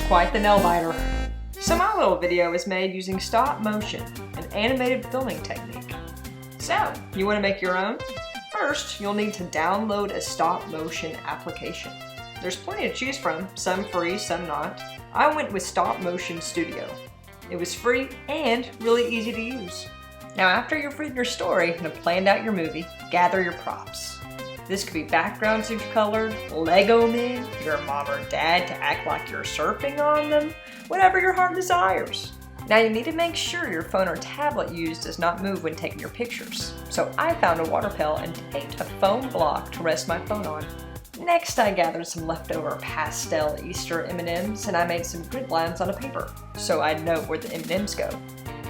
quite the nail biter. So my little video is made using stop motion, an animated filming technique. So, you want to make your own? First, you'll need to download a stop motion application. There's plenty to choose from, some free, some not. I went with Stop Motion Studio. It was free and really easy to use. Now after you've written your story and have planned out your movie, gather your props. This could be backgrounds you've colored, Lego men, your mom or dad to act like you're surfing on them, whatever your heart desires. Now you need to make sure your phone or tablet used does not move when taking your pictures. So I found a water pail and taped a foam block to rest my phone on. Next I gathered some leftover pastel Easter M&Ms and I made some grid lines on a paper so I'd know where the M&Ms go.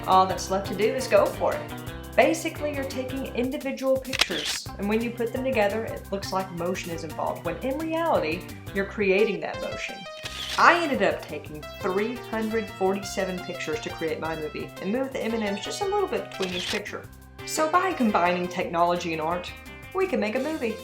All that's left to do is go for it. Basically, you're taking individual pictures, and when you put them together, it looks like motion is involved, when in reality, you're creating that motion. I ended up taking 347 pictures to create my movie, and moved the M&Ms just a little bit between each picture. So by combining technology and art, we can make a movie.